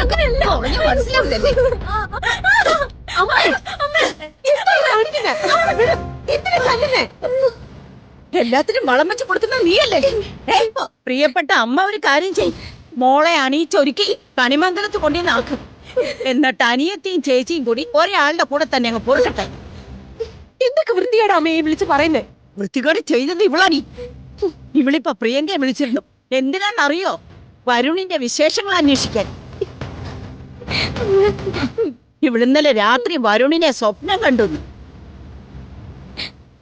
അങ്ങനെയല്ല മനസ്സിലാവില്ലേ? എല്ലാത്തിനും വളം വെച്ച് കൊടുക്കുന്ന നീയല്ലേ? പ്രിയപ്പെട്ട അമ്മ ഒരു കാര്യം ചെയ്യും, മോളെ അണിയിച്ചൊരുക്കി കണിമന്ദിരത്ത് കൊണ്ടുവന്ന് ആക്കും. എന്നിട്ട് അനിയത്തിയും ചേച്ചിയും കൂടി ഒരാളുടെ കൂടെ തന്നെ അങ്ങ് പോരട്ടെ. എന്തൊക്കെ വൃത്തികേടാ അമ്മയെ വിളിച്ച് പറയുന്നേ? വൃത്തികേട് ചെയ്തത് ഇവളാണി. ഇവളിപ്പോ പ്രിയങ്കയെ വിളിച്ചിരുന്നു. എന്തിനാന്നറിയോ? വരുണിന്റെ വിശേഷങ്ങൾ അന്വേഷിക്കാൻ. ഇവിടുന്നലെ രാത്രി വരുണിനെ സ്വപ്നം കണ്ടു.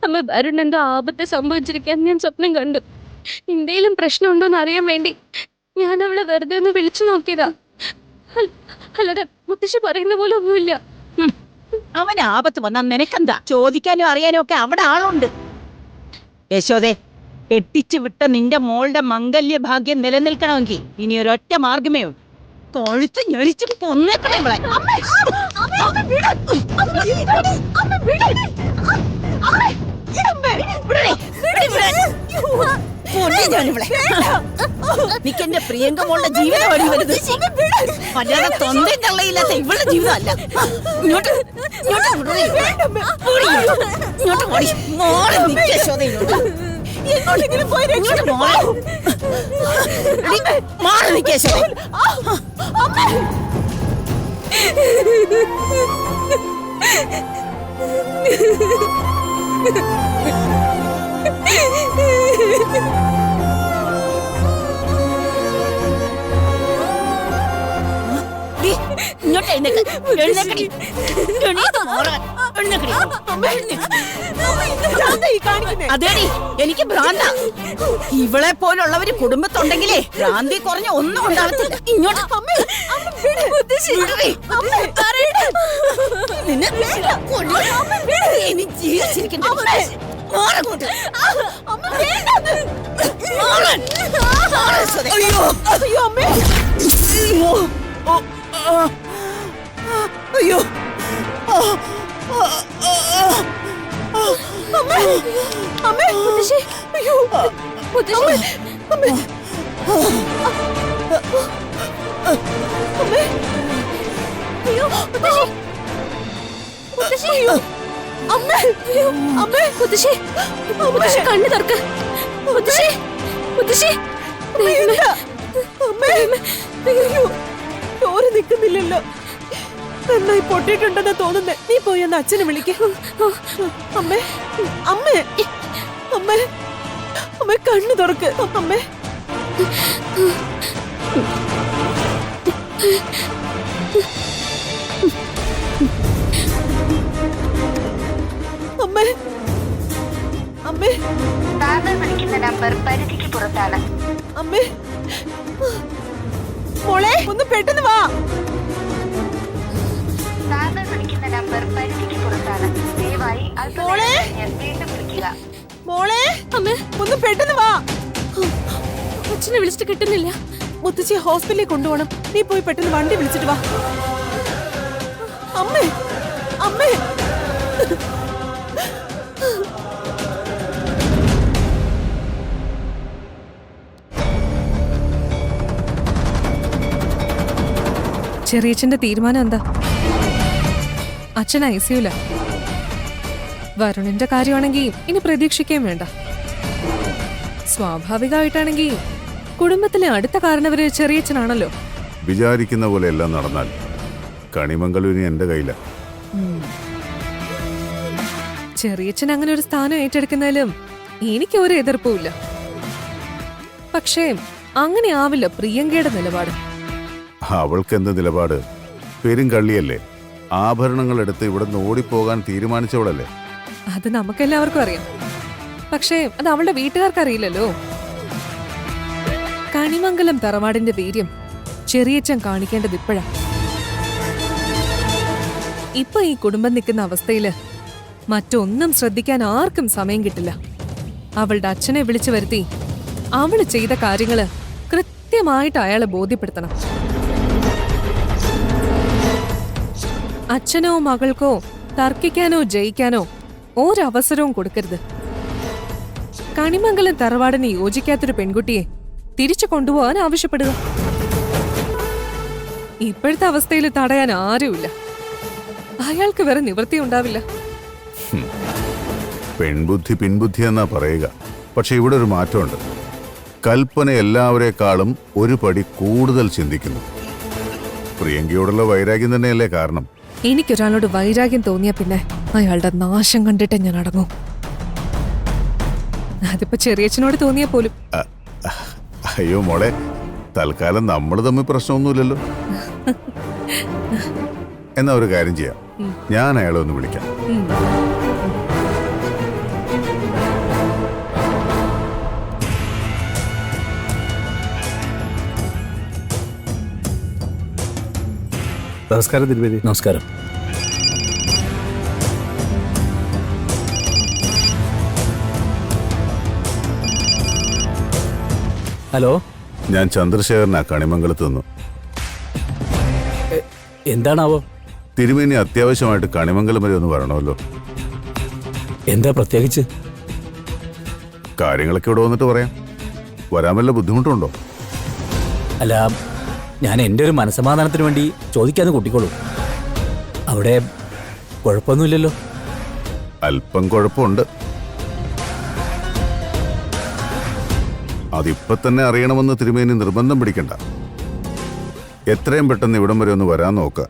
അമ്മ, വരുൺ എന്തോ ആപത്ത് സംഭവിച്ചിരിക്കാൻ ഞാൻ സ്വപ്നം കണ്ടു. എന്തെങ്കിലും പ്രശ്നമുണ്ടോന്ന് അറിയാൻ വേണ്ടി ഞാൻ അവളെ വെറുതെ ഒന്ന് വിളിച്ചു നോക്കിയതാ. അല്ലാതെ മുത്തശ്ശി പറയുന്ന പോലെ ഒന്നുമില്ല. അവന് ആപത്ത് വന്നാൽ നിനക്കെന്താ? ചോദിക്കാനും അറിയാനും ഒക്കെ അവിടെ ആളുണ്ട്. യശോദേ, കെട്ടിച്ചു വിട്ട നിന്റെ മോളുടെ മംഗല്യ ഭാഗ്യം നിലനിൽക്കണമെങ്കിൽ ഇനി ഒരൊറ്റ മാർഗമേ ഉള്ളൂ. തൊഴുത്ത് ഞെരിച്ച് കൊന്നേക്കണേ ഇവളെ. നിക്കെന്റെ പ്രിയങ്ക മോളുടെ ജീവിതം വഴി വരുന്നത് അല്ലാതെ തൊണ്ടയും തള്ളയില്ലാത്ത ഇവളുടെ ജീവിതം അല്ല. ഇങ്ങോട്ട് മോളെ നിക്ക ശോധയുണ്ട്. മാറി നിക്ക ശോധ. ഇങ്ങോട്ട് എഴുന്നേക്കടി. അതേടി, എനിക്ക് ഭ്രാന്ത. ഇവളെ പോലുള്ളവര് കുടുംബത്തുണ്ടെങ്കിലേ ഭ്രാന്തി കുറഞ്ഞ ഒന്നും ഉണ്ടാവത്തില്ല. ഇങ്ങോട്ട് ജീവിച്ചിരിക്കണ്ട. അയ്യോ, കണ്ണു തുറക്ക. ചോര നിൽക്കുന്നില്ലല്ലോ. നന്നായി പൊട്ടിട്ടുണ്ടെന്ന് തോന്നുന്നേ. നീ പോയി ഒന്ന് അച്ഛനെ വിളിക്ക. അമ്മേ, അമ്മേ, അമ്മേ, അമ്മേ, കണ്ണു തുറക്ക്. അമ്മേ, അമ്മേ, അമ്മേ. താങ്കൾ വിളിക്കുന്ന നമ്പർ പരിധിക്ക് പുറത്താണ്. അമ്മേ, മോളെ ഒന്ന് പെട്ടെന്ന് വാ. താങ്കൾ വിളിക്കുന്ന നമ്പർ പരിധിക്ക് പുറത്താണ്. ദയവായി വീണ്ടും വിളിക്കുക. മോളെ, അമ്മേ, ഒന്ന് പെട്ടെന്ന് വാ. അച്ഛനെ വിളിച്ചിട്ട് കിട്ടുന്നില്ല. മുത്തശ്ശിയെ ഹോസ്പിറ്റലിൽ കൊണ്ടുപോകണം. നീ പോയി പെട്ടെന്ന് വണ്ടി വിളിച്ചിട്ട് വാ. അമ്മേ, അമ്മേ. ചെറിയച്ഛന്റെ തീരുമാനം എന്താ? അച്ഛൻ ഐസിയുല. വരുണിന്റെ കാര്യമാണെങ്കിൽ ഇനി പ്രതീക്ഷിക്കുകയും വേണ്ട. സ്വാഭാവികമായിട്ടാണെങ്കിൽ കുടുംബത്തിലെ അടുത്ത കാരണവര് ചെറിയച്ഛനാണല്ലോ. വിചാരിക്കുന്ന പോലെ എല്ലാം നടന്നാൽ കണിമംഗലൂരി എന്റെ കയ്യില. ചെറിയച്ഛൻ അങ്ങനെ ഒരു സ്ഥാനം ഏറ്റെടുക്കുന്നതിലും എനിക്ക് ഒരു എതിർപ്പുമില്ല. പക്ഷേ അങ്ങനെ ആവില്ല പ്രിയങ്കയുടെ നിലപാട്. അവൾക്ക് എന്ത് നിലപാട്? പെരുങ്കള്ളിയല്ലേ. ആഭരണങ്ങൾ എടുത്ത് ഇവിടെ നിന്ന് ഓടിപ്പോകാൻ തീരുമാനിച്ചവളല്ലേ. അത് നമുക്കെല്ലാവർക്കും അറിയാം. പക്ഷേ അത് അവളുടെ വീട്ടുകാർക്ക് അറിയില്ലല്ലോ. കണിമംഗലം തറവാടിന്റെ വീര്യം ചെറിയച്ഛൻ കാണിക്കേണ്ടത് ഇപ്പോഴാ. ഇപ്പൊ ഈ കുടുംബം നിൽക്കുന്ന അവസ്ഥയില് മറ്റൊന്നും ശ്രദ്ധിക്കാൻ ആർക്കും സമയം കിട്ടില്ല. അവളുടെ അച്ഛനെ വിളിച്ചു വരുത്തി അവള് ചെയ്ത കാര്യങ്ങള് കൃത്യമായിട്ട് അയാളെ ബോധ്യപ്പെടുത്തണം. അച്ഛനോ മകൾക്കോ തർക്കിക്കാനോ ജയിക്കാനോ ഒരവസരവും കൊടുക്കരുത്. കണിമംഗലം തറവാടിന് യോജിക്കാത്തൊരു പെൺകുട്ടിയെ തിരിച്ചു കൊണ്ടുപോകാൻ ആവശ്യപ്പെടുക. ഇപ്പോഴത്തെ അവസ്ഥയിൽ തടയാൻ ആരുമില്ല. അയാൾക്ക് വേറെ നിവൃത്തി ഉണ്ടാവില്ല. പെൺബുദ്ധി പിൻബുദ്ധി എന്നാ പറയുക. പക്ഷെ ഇവിടെ ഒരു മാറ്റമുണ്ട്. കൽപ്പന എല്ലാവരെക്കാളും ഒരു പടി കൂടുതൽ ചിന്തിക്കുന്നു. പ്രിയങ്കയോടുള്ള വൈരാഗ്യം തന്നെയല്ലേ കാരണം? എനിക്കൊരാളോട് വൈരാഗ്യം തോന്നിയ പിന്നെ അയാളുടെ നാശം കണ്ടിട്ട് ഞാൻ അടങ്ങും. അതിപ്പോ ചെറിയച്ഛനോട് തോന്നിയ പോലും. അയ്യോ മോളെ, തൽക്കാലം നമ്മൾ തമ്മിൽ പ്രശ്നമൊന്നുമില്ലല്ലോ. എന്നാ ഒരു കാര്യം ചെയ്യാം, ഞാൻ അയാളെ ഒന്ന് വിളിക്കാം. നമസ്കാരം തിരുമേനി. നമസ്കാരം. ഹലോ, ഞാൻ ചന്ദ്രശേഖരനാ, കണിമംഗലത്ത് നിന്നു. എന്താണാവോ? തിരുമേനി അത്യാവശ്യമായിട്ട് കണിമംഗലം വരെ ഒന്ന് വരണമല്ലോ. എന്താ പ്രത്യേകിച്ച്? കാര്യങ്ങളൊക്കെ ഇവിടെ വന്നിട്ട് പറയാം. വരാൻ വല്ല ബുദ്ധിമുട്ടുണ്ടോ? അല്ല, ഞാൻ എൻ്റെ ഒരു മനസ്സമാധാനത്തിന് വേണ്ടി ചോദിക്കാന്ന് കൂട്ടിക്കോളൂ. അവിടെ കുഴപ്പമൊന്നുമില്ലല്ലോ? അല്പം കുഴപ്പമുണ്ട്. അതിപ്പോ തന്നെ അറിയണമെന്ന് തിരുമേനി നിർബന്ധം പിടിക്കണ്ട. എത്രയും പെട്ടെന്ന് ഇവിടം വരെ ഒന്ന് വരാൻ നോക്കുക.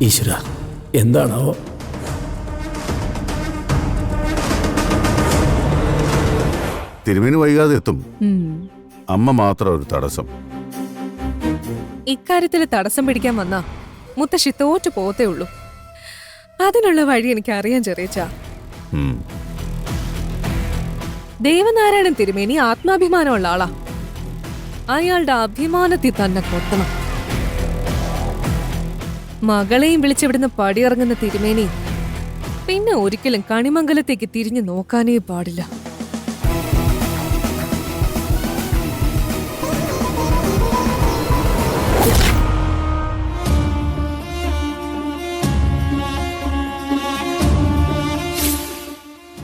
ഈശ്വര, എന്താണാവോ? തിരുമേനി വൈകാതെ എത്തും. അമ്മ മാത്രം ഒരു തടസ്സം. ഇക്കാര്യത്തിൽ തടസ്സം പിടിക്കാൻ വന്നാ മുത്തശ്ശി തോറ്റു പോത്തേ ഉള്ളൂ. അതിനുള്ള വഴി എനിക്ക് അറിയാൻ ചെറിയച്ച. ഉം. ദേവനാരായണൻ തിരുമേനി ആത്മാഭിമാനമുള്ള ആളാ. അയാളുടെ അഭിമാനത്തിൽ തന്നെ കൊത്തണം. മകളെയും വിളിച്ചിവിടുന്ന് പടിയിറങ്ങുന്ന തിരുമേനി പിന്നെ ഒരിക്കലും കണിമംഗലത്തേക്ക് തിരിഞ്ഞു നോക്കാനേ പാടില്ല.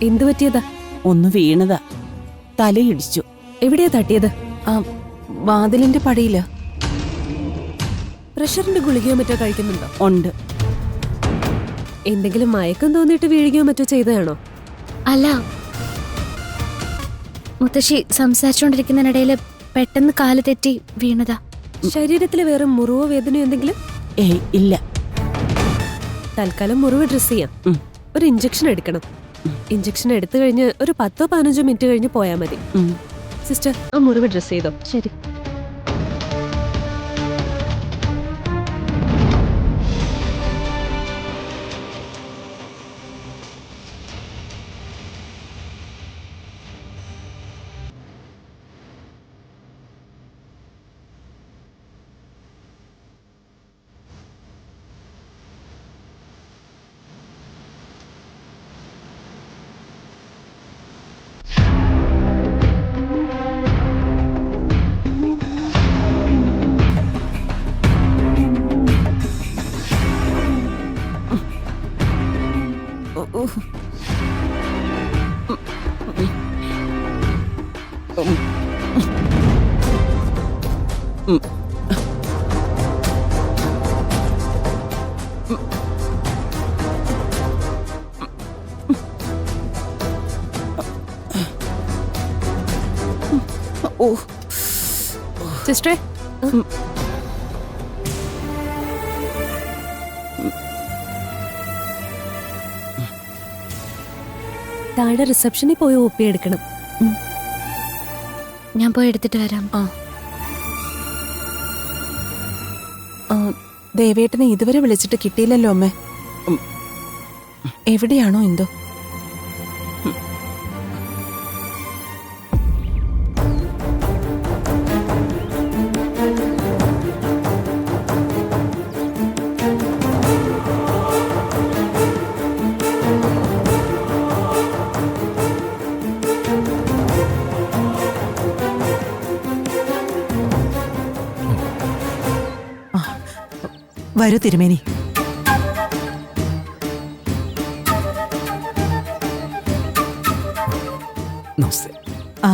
എന്തു പറ്റിയതാ? ഒന്ന് വീണതാ, തലയിടിച്ചു. എവിടെയാ തട്ടിയത്? ആ വാതിലിന്റെ പടിയില. പ്രഷറിന്റെ ഗുളികയോ മറ്റോ കഴിക്കുന്നുണ്ടോ? ഉണ്ട്. എന്തെങ്കിലും മയക്കം തോന്നിയിട്ട് വീഴുകയോ മറ്റോ ചെയ്തതാണോ? അല്ല, മുത്തശ്ശി സംസാരിച്ചുകൊണ്ടിരിക്കുന്നതിനിടയിൽ പെട്ടെന്ന് കാല് തെറ്റി വീണതാ. ശരീരത്തിൽ വേറെ മുറിവോ വേദനയോ എന്തെങ്കിലും? ഏയ് ഇല്ല. തൽക്കാലം മുറിവ് ഡ്രസ് ചെയ്യാം. ഒരു ഇഞ്ചക്ഷൻ എടുക്കണം. ഇഞ്ചക്ഷൻ എടുത്തു കഴിഞ്ഞ് ഒരു 10-15 മിനിറ്റ് കഴിഞ്ഞ് പോയാൽ മതി. സിസ്റ്റർ, ആ മുറിവ് ഡ്രസ് ചെയ്തോ? ശരി. സിസ്റ്ററെ, താഴെ റിസപ്ഷനിൽ പോയി ഒപ്പി എടുക്കണം. ഞാൻ പോയി എടുത്തിട്ട് വരാം. ദേവേട്ടനെ ഇതുവരെ വിളിച്ചിട്ട് കിട്ടിയില്ലല്ലോ അമ്മേ. എവിടെയാണോ എന്തോ. വരൂ തിരുമേനി. നമസ്തേ. ആ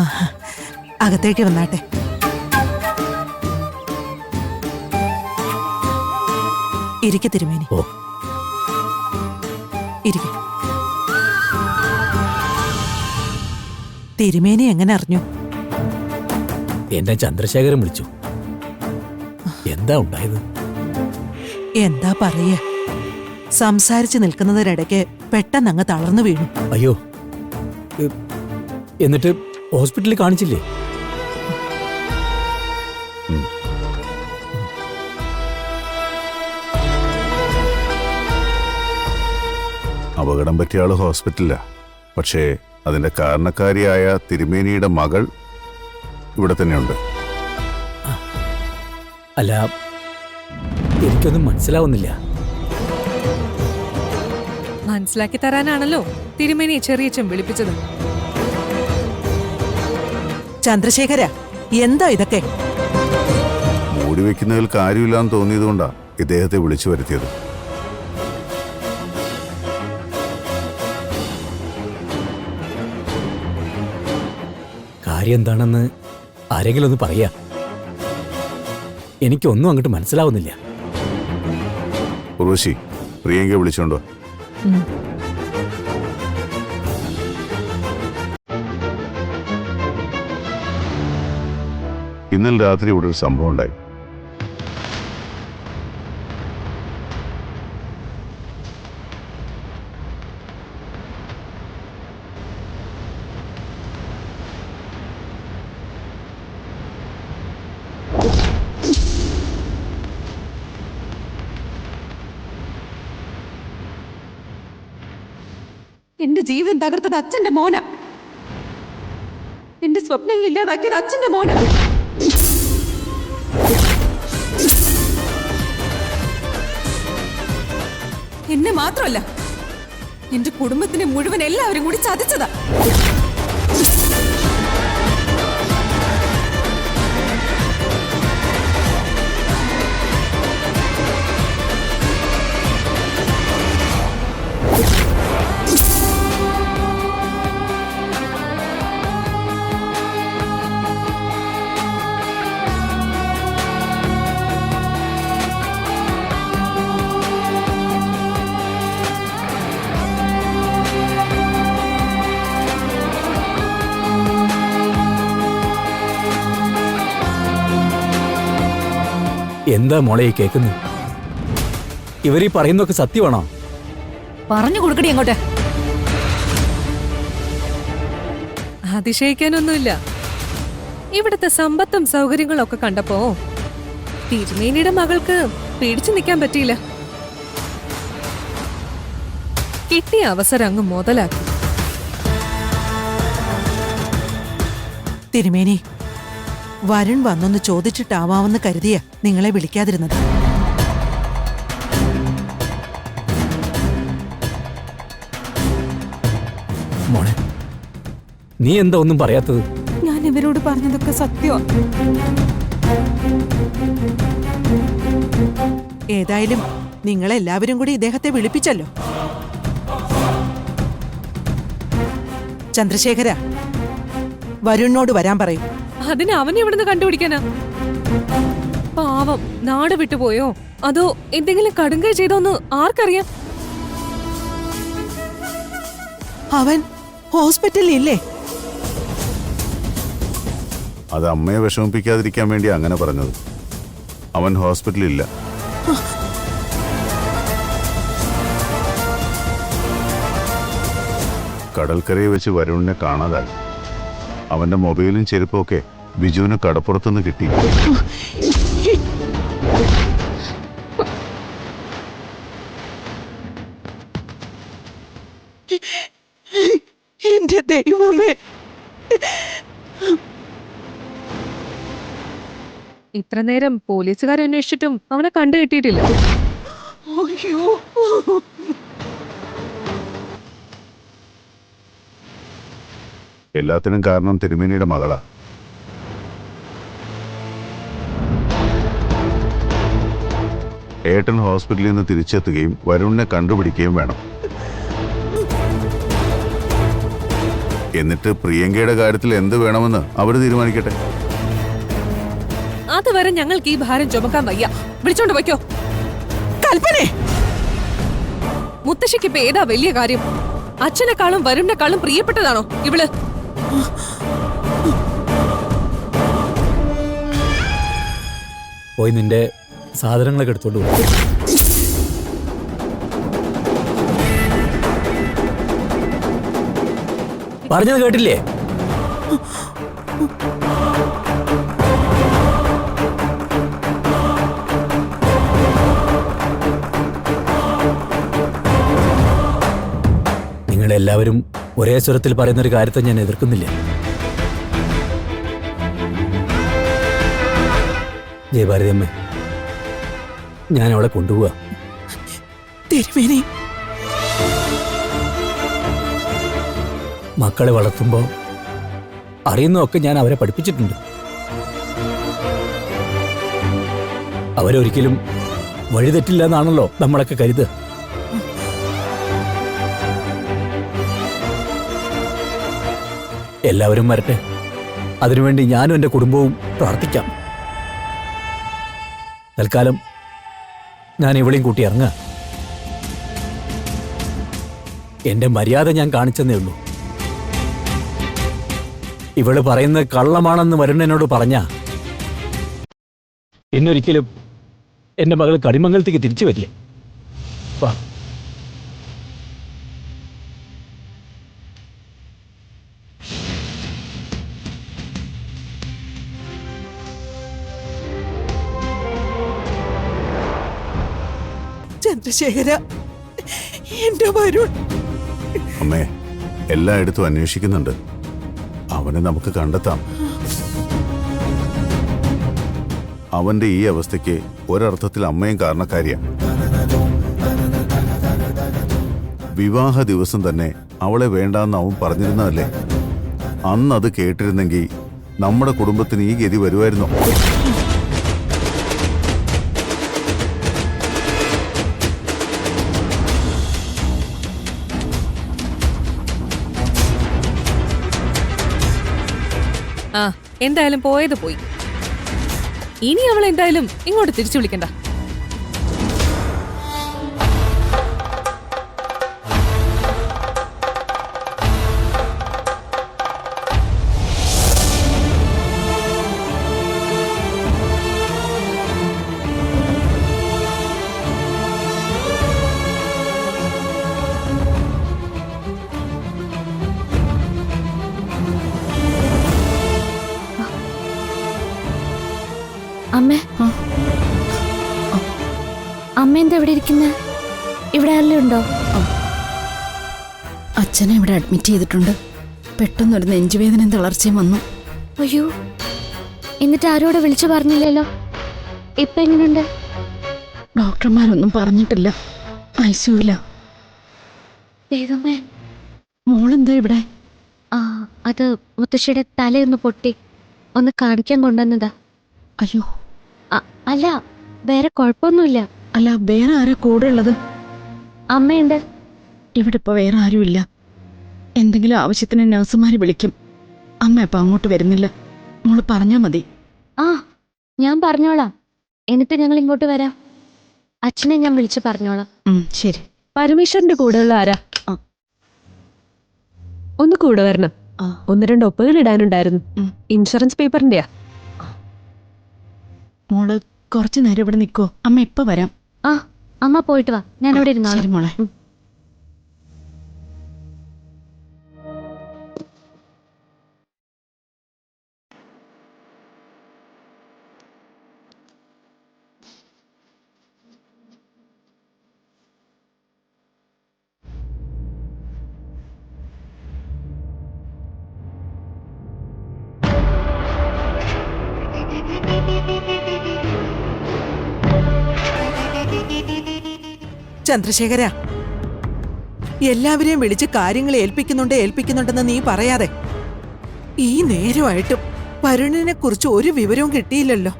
അകത്തേക്ക് വന്നാട്ടെ. ഇരിക്കെ തിരുമേനി, ഓ ഇരിക്കെ. തിരുമേനി എങ്ങനെ അറിഞ്ഞു? എന്നെ ചന്ദ്രശേഖരൻ വിളിച്ചു. എന്താ ഉണ്ടായത്? എന്താ പറയ, സംസാരിച്ചു നിൽക്കുന്നതിനിടയ്ക്ക് പെട്ടെന്ന് അങ്ങ് തളർന്നു വീണു. അയ്യോ, എന്നിട്ട് ഹോസ്പിറ്റലിൽ കാണിച്ചില്ലേ? അപകടം പറ്റിയ ആള് ഹോസ്പിറ്റലിലാ. പക്ഷേ അതിന്റെ കാരണക്കാരിയായ തിരുമേനിയുടെ മകൾ ഇവിടെ തന്നെയുണ്ട്. അല്ല, എനിക്കൊന്നും മനസ്സിലാവുന്നില്ല. മനസ്സിലാക്കി തരാനാണല്ലോ തിരുമേനി ചെറിയച്ഛൻ വിളിപ്പിച്ചത്. ചന്ദ്രശേഖര, എന്താ ഇതൊക്കെ? മൂടി വെക്കുന്നതിൽ കാര്യമില്ലാന്ന് തോന്നിയതുകൊണ്ടാ ഇദ്ദേഹത്തെ വിളിച്ചു വരുത്തിയത്. കാര്യം എന്താണെന്ന് ആരെങ്കിലും ഒന്ന് പറയാ. എനിക്കൊന്നും അങ്ങോട്ട് മനസ്സിലാവുന്നില്ല. ഉർവശി, പ്രിയങ്ക വിളിച്ചോണ്ടോ? ഇന്നലെ രാത്രി ഇവിടെ ഒരു സംഭവം ഉണ്ടായി. എന്റെ ജീവിതം തകർത്തത് അച്ഛന്റെ മോന. എന്റെ സ്വപ്നങ്ങൾ ഇല്ലാതാക്കിയത് അച്ഛന്റെ മോന. എന്നെ മാത്രമല്ല, എന്റെ കുടുംബത്തിനെ മുഴുവൻ എല്ലാവരും കൂടി ചതിച്ചതാ. എന്താ മോളെ ഈ കേൾക്കുന്നത്? ഇവരീ പറയുന്നൊക്കെ സത്യമാണോ? പറഞ്ഞു കൊടുക്കടി അങ്ങോട്ട്. അതിശയിക്കാനൊന്നുമില്ല. ഇവിടുത്തെ സമ്പത്തും സൗകര്യങ്ങളും ഒക്കെ കണ്ടപ്പോ തിരുമേനിയുടെ മകൾക്ക് പിടിച്ചു നിൽക്കാൻ പറ്റിയില്ല. കിട്ടിയ അവസരം അങ്ങ് മുതലാക്കി. തിരുമേനി, വരുൺ വന്നൊന്ന് ചോദിച്ചിട്ടാവാമെന്ന് കരുതിയ നിങ്ങളെ വിളിക്കാതിരുന്നത്. മോളെ, നീ എന്താ ഒന്നും പറയാത്തത്? ഞാൻ ഇവരോട് പറഞ്ഞതൊക്കെ സത്യമാണ്. ഏതായാലും നിങ്ങളെല്ലാവരും കൂടി ഇദ്ദേഹത്തെ വിളിപ്പിച്ചല്ലോ. ചന്ദ്രശേഖര, വരുണിനോട് വരാൻ പറയും. അതിന് അവൻ എവിടുന്ന് കണ്ടുപിടിക്കാനാ? പാവം, നാട് വിട്ടുപോയോ അതോ എന്തെങ്കിലും കടുങ്കൈ ചെയ്തോന്ന് ആർക്കറിയാം? അവൻ ഹോസ്പിറ്റലിൽ ഇല്ലേ? അത് അമ്മയെ വിഷമിപ്പിക്കാതിരിക്കാൻ വേണ്ടി അങ്ങനെ പറഞ്ഞത്. അവൻ ഹോസ്പിറ്റലിൽ ഇല്ല. കടൽക്കരയിൽ വെച്ച് വരുണിനെ കാണാതായി. അവന്റെ മൊബൈലും ചെരുപ്പും ഒക്കെ ബിജുവിന് കടപ്പുറത്തുനിന്ന് കിട്ടി. എന്റെ ദൈവമേ, ഇത്ര നേരം പോലീസുകാർ അന്വേഷിച്ചിട്ടും അവനെ കണ്ടു കിട്ടിയിട്ടില്ല. അയ്യോ, എല്ലാത്തിനും കാരണം തിരുമേനിയുടെ മകളാ. ഏട്ടൻ ഹോസ്പിറ്റലിൽ നിന്ന് തിരിച്ചെത്തുകയും വരുണിനെ കണ്ടുപിടിക്കുകയും വേണം. എന്നിട്ട് പ്രിയങ്കയുടെ കാര്യത്തിൽ എന്ത് വേണമെന്ന് അവര് തീരുമാനിക്കട്ടെ. അതുവരെ ഞങ്ങൾക്ക് ഈ ഭാരം ചുമക്കാൻ വയ്യ. വിളിച്ചോണ്ട് വയ്ക്കോ. കൽപ്പനെ, മുത്തശ്ശിക്ക് ഇപ്പൊ ഏതാ വലിയ കാര്യം? അച്ഛനെക്കാളും വരുണിനെക്കാളും പ്രിയപ്പെട്ടതാണോ ഇവള്? പോയി നിന്റെ സാധനങ്ങളൊക്കെ എടുത്തോണ്ട് പോകും. പറഞ്ഞത് കേട്ടില്ലേ? നിങ്ങളെല്ലാവരും ഒരേ സ്വരത്തിൽ പറയുന്നൊരു കാര്യത്തെ ഞാൻ എതിർക്കുന്നില്ല. ജയഭാരതിയമ്മേ, ഞാൻ അവളെ കൊണ്ടുപോവാ. തിരുമേനി, മക്കളെ വളർത്തുമ്പോൾ അറിയുന്നതൊക്കെ ഞാൻ അവരെ പഠിപ്പിച്ചിട്ടുണ്ട്. അവരൊരിക്കലും വഴിതെറ്റില്ല എന്നാണല്ലോ നമ്മളൊക്കെ കരുതുക. എല്ലാവരും വരട്ടെ. അതിനുവേണ്ടി ഞാനും എൻ്റെ കുടുംബവും പ്രാർത്ഥിക്കാം. തൽക്കാലം ഞാൻ ഇവളെയും കൂട്ടി ഇറങ്ങുക. എന്റെ മര്യാദ ഞാൻ കാണിച്ചെന്നേ ഉള്ളൂ. ഇവള് പറയുന്നത് കള്ളമാണെന്ന് വരുണനോട് പറഞ്ഞ പിന്നൊരിക്കലും എന്റെ മകൾ കടിമംഗലത്തേക്ക് തിരിച്ചു വരില്ലേ? വാ. ചന്ദ്രശേഖര, എന്റെ വരുൺ. അമ്മേ, എല്ലായിടത്തും അന്വേഷിക്കുന്നുണ്ട്. അവനെ നമുക്ക് കണ്ടെത്താം. അവന്റെ ഈ അവസ്ഥയ്ക്ക് ഒരർത്ഥത്തിൽ അമ്മയും കാരണക്കാരിയാണ്. വിവാഹ ദിവസം തന്നെ അവളെ വേണ്ടാന്ന് അവൻ പറഞ്ഞിരുന്നതല്ലേ? അന്ന് അത് കേട്ടിരുന്നെങ്കിൽ നമ്മുടെ കുടുംബത്തിന് ഈ ഗതി വരുമായിരുന്നോ? ആ, എന്തായാലും പോയത് പോയി. ഇനി അവൾ എന്തായാലും ഇങ്ങോട്ട് തിരിച്ചു വിളിക്കണ്ട. അമ്മേ, അമ്മ എന്താ ഇവിടെ ഇരിക്കുന്നത്? ഇവിടെ ആരെങ്കിലും ഉണ്ടോ? അച്ഛനെ ഇവിടെ അഡ്മിറ്റ് ചെയ്തിട്ടുണ്ട്. പെട്ടെന്നൊരു നെഞ്ചുവേദനയും തളർച്ചയും വന്നു. അയ്യോ, എന്നിട്ട് ആരോടെ വിളിച്ചു പറഞ്ഞില്ലല്ലോ? ഇപ്പൊ എങ്ങനെയുണ്ട്? ഡോക്ടർമാരൊന്നും പറഞ്ഞിട്ടില്ല. ഐസിയുല. ദൈവമേ, മോളെന്താ ഇവിടെ? ആ, അത് മുത്തശ്ശിയുടെ തലയൊന്ന് പൊട്ടി, ഒന്ന് കാണിക്കാൻ കൊണ്ടുവന്നതാ. അയ്യോ, അല്ല, വേറെ കുഴപ്പമൊന്നുമില്ല. അല്ല, വേറെ ആരാ കൂടെ ഉള്ളത്? അമ്മയുണ്ട്. ഇവിടെ ഇപ്പൊ വേറെ ആരുമില്ല. എന്തെങ്കിലും ആവശ്യത്തിന് നഴ്സുമാര് വിളിക്കും. അമ്മ ഇപ്പൊ അങ്ങോട്ട് വരുന്നില്ല. മോള് പറഞ്ഞാ മതി. ആ, ഞാൻ പറഞ്ഞോളാം. എന്നിട്ട് ഞങ്ങൾ ഇങ്ങോട്ട് വരാം. അച്ഛനെ ഞാൻ വിളിച്ചു പറഞ്ഞോളാം. ശരി. പരമേശ്വരന്റെ കൂടെയുള്ള ആരാ? ഒന്ന് കൂടെ വരണം. 1-2 ഒപ്പുകൾ ഇടാനുണ്ടായിരുന്നു. ഇൻഷുറൻസ് പേപ്പറിന്റെയാ. മോള് കുറച്ചു നേരം ഇവിടെ നിൽക്കോ? അമ്മ ഇപ്പൊ വരാം. ആ, അമ്മ പോയിട്ട് വാ, ഞാൻ ഇവിടെ ഇരുന്നോളാം. ശരി മോളെ. ചന്ദ്രശേഖര, എല്ലാവരെയും വിളിച്ച് കാര്യങ്ങൾ ഏൽപ്പിക്കുന്നുണ്ടെന്ന് നീ പറയാതെ ഈ നേരമായിട്ടും വരുണിനെ കുറിച്ച് ഒരു വിവരവും കിട്ടിയില്ലല്ലോ.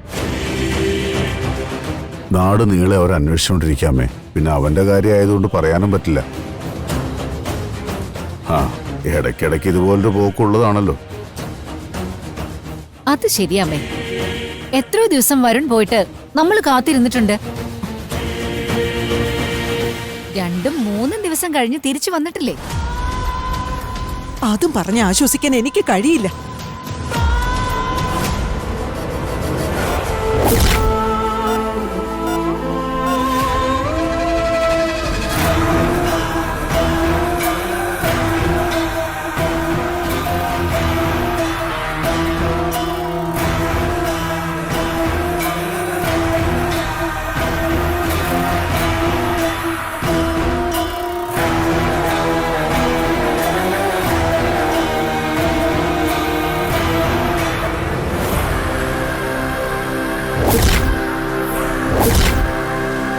നാട് നീളെ അവർ അന്വേഷിച്ചുകൊണ്ടിരിക്കാമേ. പിന്നെ അവന്റെ കാര്യമായതുകൊണ്ട് പറയാനും പറ്റില്ല. ആ, ഇടയ്ക്കിടയ്ക്ക് ഇതുപോലൊരു പോക്കുള്ളതാണല്ലോ. അത് ശരിയാമേ. എത്രയോ ദിവസം വരുൺ പോയിട്ട് നമ്മൾ കാത്തിരുന്നിട്ടുണ്ട്. 2-3 ദിവസം കഴിഞ്ഞ് തിരിച്ചു വന്നിട്ടില്ലേ? അതും പറഞ്ഞ് ആശ്വസിക്കാൻ എനിക്ക് കഴിയില്ല.